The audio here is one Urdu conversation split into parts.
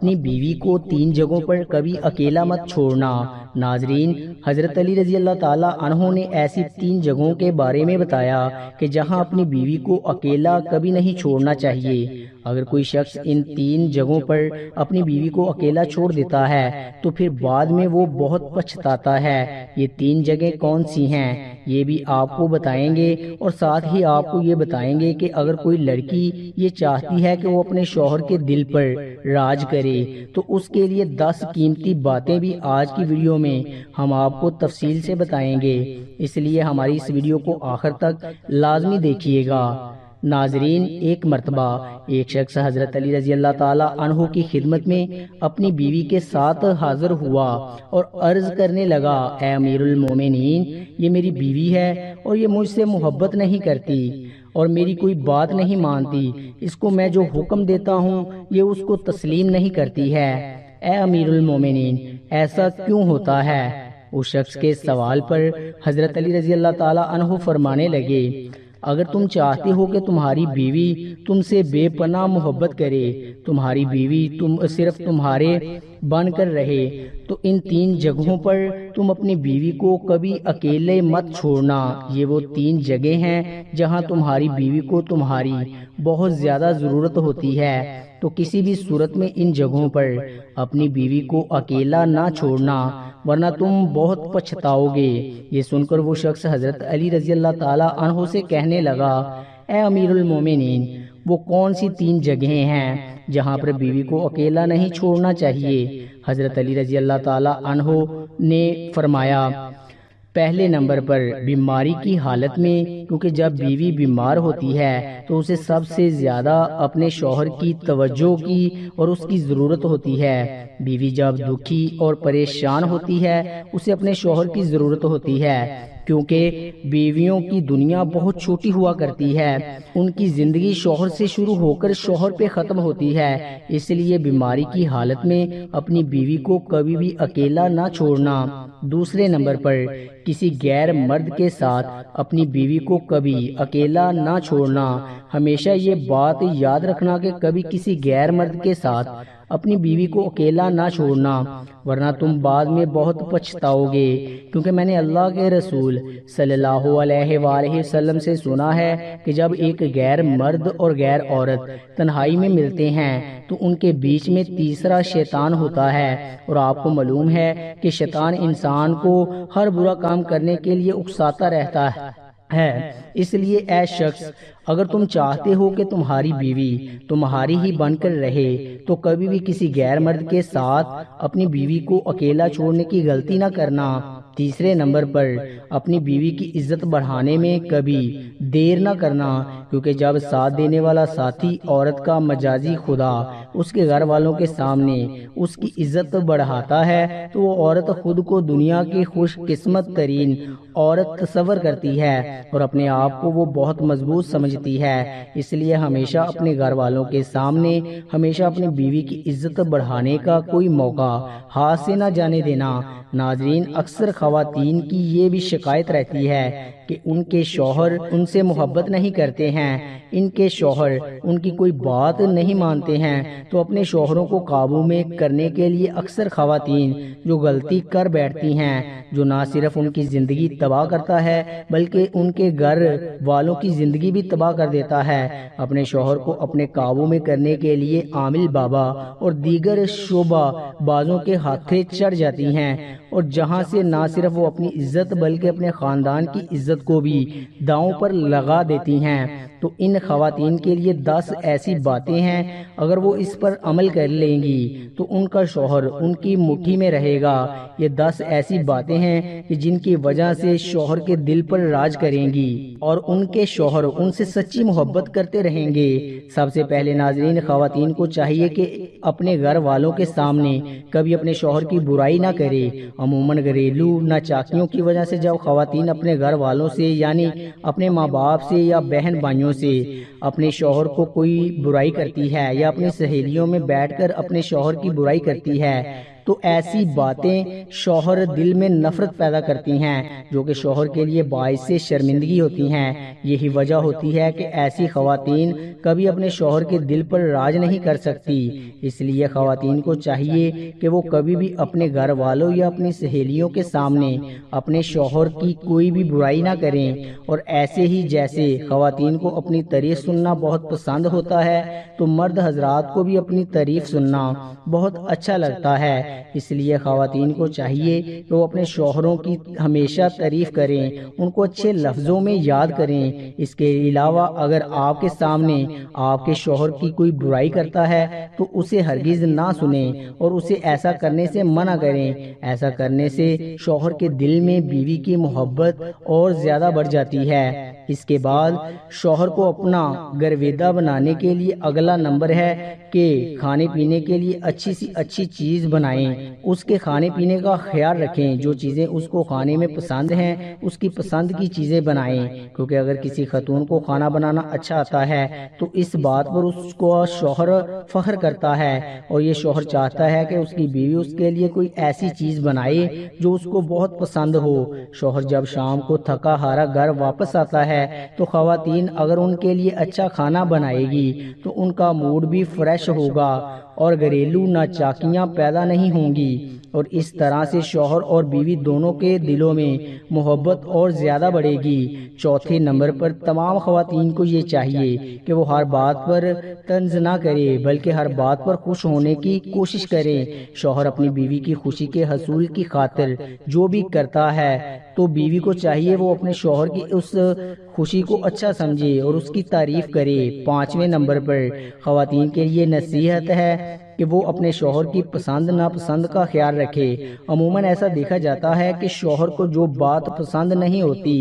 اپنی بیوی کو 3 جگہوں پر کبھی اکیلا مت چھوڑنا۔ ناظرین، حضرت علی رضی اللہ تعالی عنہ نے ایسی 3 جگہوں کے بارے میں بتایا کہ جہاں اپنی بیوی کو اکیلا کبھی نہیں چھوڑنا چاہیے۔ اگر کوئی شخص ان 3 جگہوں پر اپنی بیوی کو اکیلا چھوڑ دیتا ہے تو پھر بعد میں وہ بہت پچھتاتا ہے۔ یہ 3 جگہیں کون سی ہیں یہ بھی آپ کو بتائیں گے، اور ساتھ ہی آپ کو یہ بتائیں گے کہ اگر کوئی لڑکی یہ چاہتی ہے کہ وہ اپنے شوہر کے دل پر راج کرے تو اس کے لیے 10 قیمتی باتیں بھی آج کی ویڈیو میں ہم آپ کو تفصیل سے بتائیں گے، اس لیے ہماری اس ویڈیو کو آخر تک لازمی دیکھیے گا۔ ناظرین، ایک مرتبہ ایک شخص حضرت علی رضی اللہ تعالی عنہ کی خدمت میں اپنی بیوی کے ساتھ حاضر ہوا اور عرض کرنے لگا، اے امیر المومنین، یہ میری بیوی ہے اور یہ مجھ سے محبت نہیں کرتی اور میری کوئی بات نہیں مانتی، اس کو میں جو حکم دیتا ہوں یہ اس کو تسلیم نہیں کرتی ہے۔ اے امیر المومنین، ایسا کیوں ہوتا ہے؟ اس شخص کے سوال پر حضرت علی رضی اللہ تعالی عنہ فرمانے لگے، اگر تم چاہتے ہو کہ تمہاری بیوی تم سے بے پناہ محبت کرے، تمہاری بیوی صرف تمہارے بن کر رہے، تو ان 3 جگہوں پر تم اپنی بیوی کو کبھی اکیلے مت چھوڑنا۔ یہ وہ 3 جگہیں ہیں جہاں تمہاری بیوی کو تمہاری بہت زیادہ ضرورت ہوتی ہے، تو کسی بھی صورت میں ان جگہوں پر اپنی بیوی کو اکیلا نہ چھوڑنا، ورنہ تم بہت پچھتاؤ گے۔ یہ سن کر وہ شخص حضرت علی رضی اللہ تعالی عنہ سے کہنے لگا، اے امیر المومنین، وہ کون سی 3 جگہیں ہیں جہاں پر بیوی کو اکیلا نہیں چھوڑنا چاہیے؟ حضرت علی رضی اللہ تعالی عنہ نے فرمایا، پہلے نمبر پر بیماری کی حالت میں، کیونکہ جب بیوی بیمار ہوتی ہے تو اسے سب سے زیادہ اپنے شوہر کی توجہ کی اور اس کی ضرورت ہوتی ہے۔ بیوی جب دکھی اور پریشان ہوتی ہے اسے اپنے شوہر کی ضرورت ہوتی ہے، کیونکہ بیویوں کی دنیا بہت چھوٹی ہوا کرتی ہے، ان کی زندگی شوہر سے شروع ہو کر شوہر پہ ختم ہوتی ہے، اس لیے بیماری کی حالت میں اپنی بیوی کو کبھی بھی اکیلا نہ چھوڑنا۔ دوسرے نمبر پر کسی غیر مرد کے ساتھ اپنی بیوی کو کبھی اکیلا نہ چھوڑنا۔ ہمیشہ یہ بات یاد رکھنا کہ کبھی کسی غیر مرد کے ساتھ اپنی بیوی کو اکیلا نہ چھوڑنا، ورنہ تم بعد میں بہت پچھتاؤ گے، کیونکہ میں نے اللہ کے رسول صلی اللہ علیہ وآلہ وسلم سے سنا ہے کہ جب ایک غیر مرد اور غیر عورت تنہائی میں ملتے ہیں تو ان کے بیچ میں تیسرا شیطان ہوتا ہے، اور آپ کو معلوم ہے کہ شیطان انسان کو ہر برا کام کرنے کے لیے اکساتا رہتا ہے۔ اس لیے اے شخص، اگر تم چاہتے ہو کہ تمہاری بیوی تمہاری ہی بن کر رہے تو کبھی بھی کسی غیر مرد کے ساتھ اپنی بیوی کو اکیلا چھوڑنے کی غلطی نہ کرنا۔ تیسرے نمبر پر اپنی بیوی کی عزت بڑھانے میں کبھی دیر نہ کرنا، کیونکہ جب ساتھ دینے والا ساتھی عورت کا مجازی خدا اس کے گھر والوں کے سامنے اس کی عزت بڑھاتا ہے تو وہ عورت خود کو دنیا کی خوش قسمت ترین عورت تصور کرتی ہے اور اپنے آپ کو وہ بہت مضبوط سمجھتی ہے۔ اس لیے ہمیشہ اپنے گھر والوں کے سامنے ہمیشہ اپنی بیوی کی عزت بڑھانے کا کوئی موقع ہاتھ سے نہ جانے دینا۔ ناظرین، اکثر خواتین کی یہ بھی شکایت رہتی ہے کہ ان کے شوہر ان سے محبت نہیں کرتے ہیں، ان کے شوہر ان کی کوئی بات نہیں مانتے ہیں، تو اپنے شوہروں کو قابو میں کرنے کے لیے اکثر خواتین جو غلطی کر بیٹھتی ہیں، جو نہ صرف ان کی زندگی تباہ کرتا ہے بلکہ ان کے گھر والوں کی زندگی بھی تباہ کر دیتا ہے، اپنے شوہر کو اپنے قابو میں کرنے کے لیے عامل بابا اور دیگر شعبہ بازوں کے ہاتھے چڑھ جاتی ہیں، اور جہاں سے نہ صرف وہ اپنی عزت بلکہ اپنے خاندان کی عزت کو بھی داؤں پر لگا دیتی ہیں۔ تو ان خواتین کے لیے 10 ایسی باتیں ہیں، اگر وہ اس پر عمل کر لیں گی تو ان کا شوہر ان کی مٹھی میں رہے گا۔ یہ 10 ایسی باتیں ہیں کہ جن کی وجہ سے شوہر کے دل پر راج کریں گی اور ان کے شوہر ان سے سچی محبت کرتے رہیں گے۔ سب سے پہلے ناظرین، خواتین کو چاہیے کہ اپنے گھر والوں کے سامنے کبھی اپنے شوہر کی برائی نہ کرے۔ عموماً گھریلو ناچاکیوں کی وجہ سے جب خواتین اپنے گھر والوں سے یعنی اپنے ماں باپ سے یا بہن بھائیوں سے اپنے شوہر کو کوئی برائی کرتی ہے یا اپنی سہیلیوں میں بیٹھ کر اپنے شوہر کی برائی کرتی ہے تو ایسی باتیں شوہر دل میں نفرت پیدا کرتی ہیں جو کہ شوہر کے لیے باعث شرمندگی ہوتی ہیں۔ یہی وجہ ہوتی ہے کہ ایسی خواتین کبھی اپنے شوہر کے دل پر راج نہیں کر سکتی۔ اس لیے خواتین کو چاہیے کہ وہ کبھی بھی اپنے گھر والوں یا اپنی سہیلیوں کے سامنے اپنے شوہر کی کوئی بھی برائی نہ کریں، اور ایسے ہی جیسے خواتین کو اپنی تعریف سننا بہت پسند ہوتا ہے تو مرد حضرات کو بھی اپنی تعریف سننا بہت اچھا لگتا ہے۔ اس لیے خواتین کو چاہیے کہ وہ اپنے شوہروں کی ہمیشہ تعریف کریں، ان کو اچھے لفظوں میں یاد کریں۔ اس کے علاوہ اگر آپ کے سامنے آپ کے شوہر کی کوئی برائی کرتا ہے تو اسے ہرگز نہ سنیں اور اسے ایسا کرنے سے منع کریں۔ ایسا کرنے سے شوہر کے دل میں بیوی کی محبت اور زیادہ بڑھ جاتی ہے۔ اس کے بعد شوہر کو اپنا گرویدہ بنانے کے لیے اگلا نمبر ہے کہ کھانے پینے کے لیے اچھی سی اچھی چیز بنائیں، اس کے کھانے پینے کا خیال رکھیں، جو چیزیں اس کو کھانے میں پسند ہیں اس کی پسند کی چیزیں بنائیں، کیونکہ اگر کسی خاتون کو کھانا بنانا اچھا آتا ہے تو اس بات پر اس کو شوہر فخر کرتا ہے، اور یہ شوہر چاہتا ہے کہ اس کی بیوی اس کے لیے کوئی ایسی چیز بنائے جو اس کو بہت پسند ہو۔ شوہر جب شام کو تھکا ہارا گھر واپس آتا ہے تو خواتین اگر ان کے لیے اچھا کھانا بنائے گی تو ان کا موڈ بھی فریش ہوگا اور گھریلو ناچاکیاں پیدا نہیں ہوں گی، اور اس طرح سے شوہر اور بیوی دونوں کے دلوں میں محبت اور زیادہ بڑھے گی۔ چوتھے نمبر پر تمام خواتین کو یہ چاہیے کہ وہ ہر بات پر طنز نہ کرے بلکہ ہر بات پر خوش ہونے کی کوشش کریں۔ شوہر اپنی بیوی کی خوشی کے حصول کی خاطر جو بھی کرتا ہے تو بیوی کو چاہیے وہ اپنے شوہر کی اس خوشی کو اچھا سمجھے اور اس کی تعریف کرے۔ پانچویں نمبر پر خواتین کے لیے نصیحت ہے کہ وہ اپنے شوہر کی پسند ناپسند کا خیال رکھے۔ عموماً ایسا دیکھا جاتا ہے کہ شوہر کو جو بات پسند نہیں ہوتی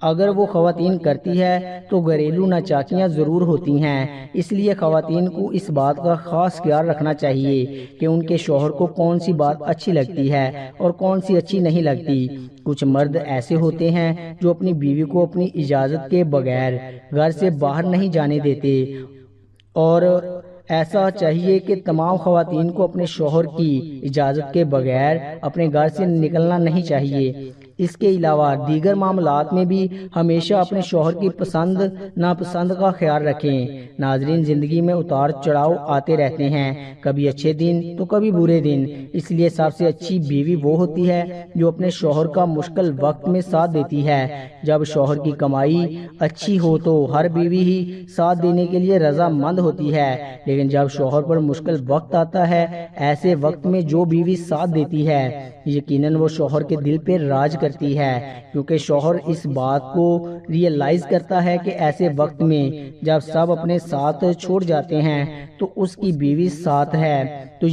اگر وہ خواتین کرتی ہے تو گھریلو ناچاکیاں ضرور ہوتی ہیں۔ اس لیے خواتین کو اس بات کا خاص خیال رکھنا چاہیے کہ ان کے شوہر کو کون سی بات اچھی لگتی ہے اور کون سی اچھی نہیں لگتی۔ کچھ مرد ایسے ہوتے ہیں جو اپنی بیوی کو اپنی اجازت کے بغیر گھر سے باہر نہیں جانے دیتے، اور ایسا چاہیے کہ تمام خواتین کو اپنے شوہر کی اجازت کے بغیر اپنے گھر سے نکلنا نہیں چاہیے۔ اس کے علاوہ دیگر معاملات میں بھی ہمیشہ اپنے شوہر کی پسند ناپسند کا خیال رکھیں۔ ناظرین، زندگی میں اتار چڑھاؤ آتے رہتے ہیں، کبھی اچھے دن تو کبھی برے دن، اس لیے سب سے اچھی بیوی وہ ہوتی ہے جو اپنے شوہر کا مشکل وقت میں ساتھ دیتی ہے۔ جب شوہر کی کمائی اچھی ہو تو ہر بیوی ہی ساتھ دینے کے لیے رضا مند ہوتی ہے، لیکن جب شوہر پر مشکل وقت آتا ہے ایسے وقت میں جو بیوی ساتھ دیتی ہے یقیناً وہ شوہر کے دل پہ راج کرتی ہے، کیونکہ شوہر اس بات کو ریئلائز کرتا ہے کہ ایسے وقت میں جب سب اپنے ساتھ چھوڑ جاتے ہیں تو اس کی بیوی ساتھ ہے، تو